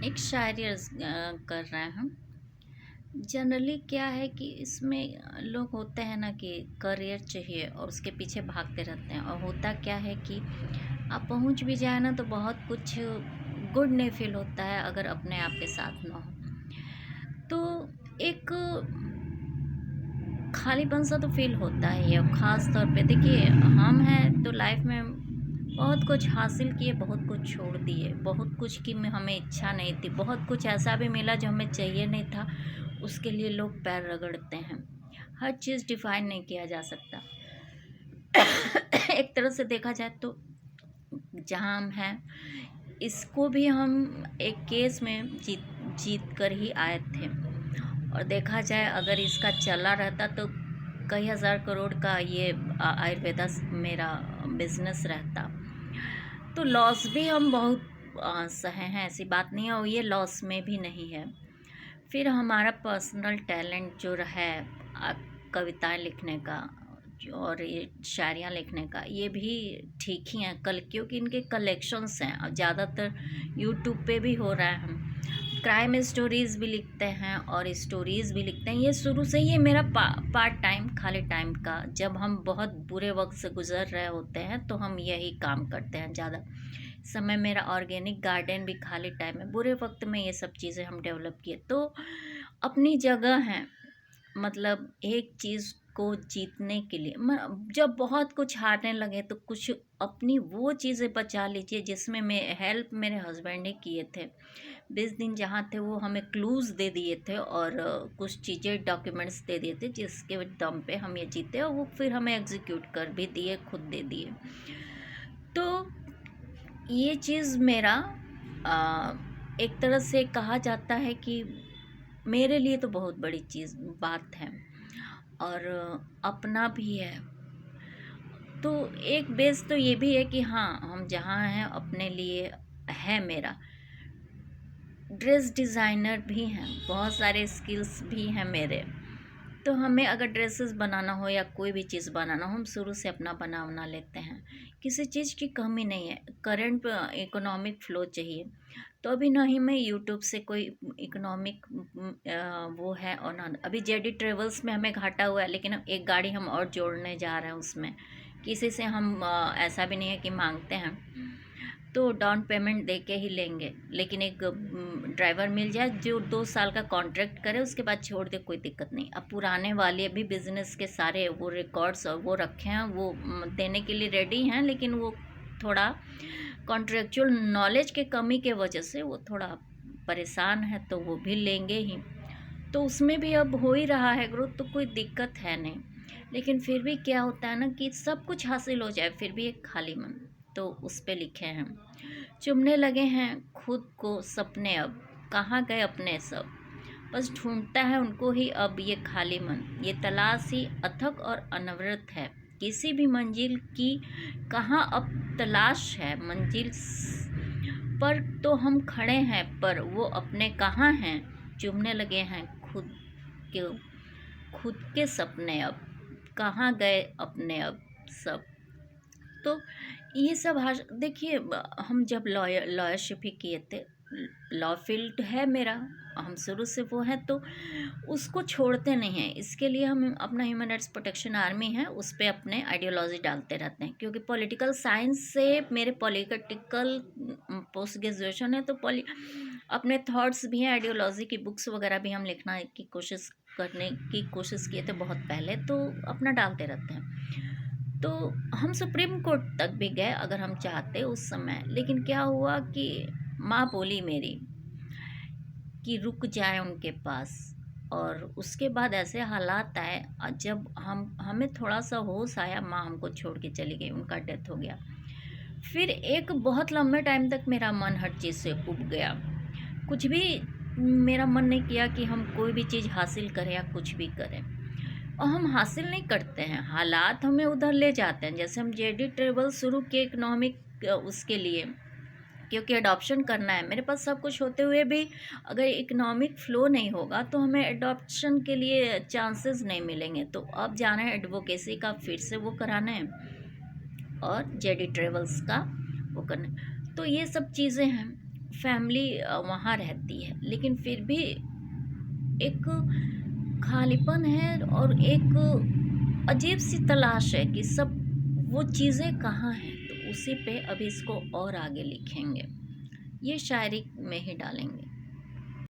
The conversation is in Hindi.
एक शायरी कर रहे हैं हम। जनरली क्या है कि इसमें लोग होते हैं ना कि करियर चाहिए और उसके पीछे भागते रहते हैं, और होता क्या है कि आप पहुंच भी जाए ना तो बहुत कुछ गुड नहीं फील होता है अगर अपने आप के साथ ना हो। तो एक खालीपन सा तो फील होता ही है। अब ख़ास तौर पे देखिए, हम हैं तो लाइफ में बहुत कुछ हासिल किए, बहुत कुछ छोड़ दिए, बहुत कुछ की में हमें इच्छा नहीं थी, बहुत कुछ ऐसा भी मिला जो हमें चाहिए नहीं था, उसके लिए लोग पैर रगड़ते हैं। हर चीज़ डिफाइन नहीं किया जा सकता। एक तरह से देखा जाए तो जहाँ हम हैं, इसको भी हम एक केस में जीत जीत कर ही आए थे। और देखा जाए अगर इसका चला रहता तो कई हज़ार करोड़ का ये आयुर्वेदा मेरा बिजनेस रहता। तो लॉस भी हम बहुत सहे हैं, ऐसी बात नहीं है, और ये लॉस में भी नहीं है। फिर हमारा पर्सनल टैलेंट जो है आ, कविताएं लिखने का और ये शायरियाँ लिखने का, ये भी ठीक ही हैं कल, क्योंकि इनके कलेक्शंस हैं और ज़्यादातर यूट्यूब पे भी हो रहा है। हम क्राइम स्टोरीज़ भी लिखते हैं और स्टोरीज़ भी लिखते हैं। ये शुरू से ही मेरा पार्ट टाइम खाली टाइम का, जब हम बहुत बुरे वक्त से गुजर रहे होते हैं तो हम यही काम करते हैं ज़्यादा समय। मेरा ऑर्गेनिक गार्डन भी खाली टाइम में, बुरे वक्त में ये सब चीज़ें हम डेवलप किए तो अपनी जगह हैं। मतलब एक चीज़ को जीतने के लिए जब बहुत कुछ हारने लगे तो कुछ अपनी वो चीज़ें बचा लीजिए जिसमें मैं हेल्प मेरे हस्बैंड ने किए थे। 20 दिन जहाँ थे वो हमें क्लूज़ दे दिए थे और कुछ चीज़ें डॉक्यूमेंट्स दे दिए थे जिसके दम पे हम ये जीते, और वो फिर हमें एग्जीक्यूट कर भी दिए, खुद दे दिए। तो ये चीज़ मेरा आ, एक तरह से कहा जाता है कि मेरे लिए तो बहुत बड़ी चीज़ बात है, और अपना भी है। तो एक बेस तो ये भी है कि हाँ, हम जहाँ हैं अपने लिए है। मेरा ड्रेस डिज़ाइनर भी हैं, बहुत सारे स्किल्स भी हैं मेरे। तो हमें अगर ड्रेसेस बनाना हो या कोई भी चीज़ बनाना हो, हम शुरू से अपना बना लेते हैं। किसी चीज़ की कमी नहीं है। करंट इकोनॉमिक फ्लो चाहिए, तो अभी ना ही मैं यूट्यूब से कोई इकोनॉमिक वो है, और ना अभी जेडी ट्रेवल्स में हमें घाटा हुआ है, लेकिन अब एक गाड़ी हम और जोड़ने जा रहे हैं उसमें। किसी से हम ऐसा भी नहीं है कि मांगते हैं, तो डाउन पेमेंट दे के ही लेंगे, लेकिन एक ड्राइवर मिल जाए जो 2 साल का कॉन्ट्रैक्ट करे, उसके बाद छोड़ दे, कोई दिक्कत नहीं। अब पुराने वाले अभी बिजनेस के सारे वो रिकॉर्ड्स और वो रखे हैं, वो देने के लिए रेडी हैं, लेकिन वो थोड़ा कॉन्ट्रेक्चुअल नॉलेज के कमी के वजह से वो थोड़ा परेशान है, तो वो भी लेंगे ही। तो उसमें भी अब हो ही रहा है ग्रोथ, तो कोई दिक्कत है नहीं। लेकिन फिर भी क्या होता है ना कि सब कुछ हासिल हो जाए फिर भी एक खाली मन, तो उस पे लिखे हैं। चुभने लगे हैं खुद को सपने, अब कहाँ गए अपने सब, बस ढूंढता है उनको ही अब ये खाली मन। ये तलाश ही अथक और अनवरत है, किसी भी मंजिल की कहाँ अब तलाश है। मंजिल पर तो हम खड़े हैं, पर वो अपने कहाँ हैं। चुभने लगे हैं के खुद के सपने, अब कहाँ गए अपने अब सब। तो ये सब देखिए, हम जब लॉयरशिप ही किए थे, लॉ फील्ड है मेरा, हम शुरू से वो है, तो उसको छोड़ते नहीं हैं। इसके लिए हम अपना ह्यूमन राइट्स प्रोटेक्शन आर्मी है, उस पर अपने आइडियोलॉजी डालते रहते हैं, क्योंकि पॉलिटिकल साइंस से मेरे पॉलिटिकल पोस्ट ग्रेजुएशन है, तो अपने थॉट्स भी हैं, आइडियोलॉजी की बुक्स वगैरह भी हम लिखना की करने की कोशिश किए थे बहुत पहले, तो अपना डालते रहते हैं। तो हम सुप्रीम कोर्ट तक भी गए अगर हम चाहते उस समय, लेकिन क्या हुआ कि माँ बोली मेरी कि रुक जाए उनके पास। और उसके बाद ऐसे हालात आए, जब हमें थोड़ा सा होश आया, माँ हमको छोड़ के चली गई, उनका डेथ हो गया। फिर एक बहुत लंबे टाइम तक मेरा मन हर चीज़ से उब गया, कुछ भी मेरा मन नहीं किया कि हम कोई भी चीज़ हासिल करें या कुछ भी करें। और हम हासिल नहीं करते हैं, हालात हमें उधर ले जाते हैं। जैसे हम जेडी ट्रेवल शुरू किए इकोनॉमिक उसके लिए, क्योंकि अडॉप्शन करना है मेरे पास सब कुछ होते हुए भी, अगर इकोनॉमिक फ़्लो नहीं होगा तो हमें अडॉप्शन के लिए चांसेस नहीं मिलेंगे। तो अब जाना है एडवोकेसी का, फिर से वो कराना है और जेडी ट्रेवल्स का वो करना है। तो ये सब चीज़ें हैं। फैमिली वहाँ रहती है, लेकिन फिर भी एक खालीपन है और एक अजीब सी तलाश है कि सब वो चीज़ें कहाँ हैं। तो उसी पे अभी इसको और आगे लिखेंगे, ये शायरी में ही डालेंगे।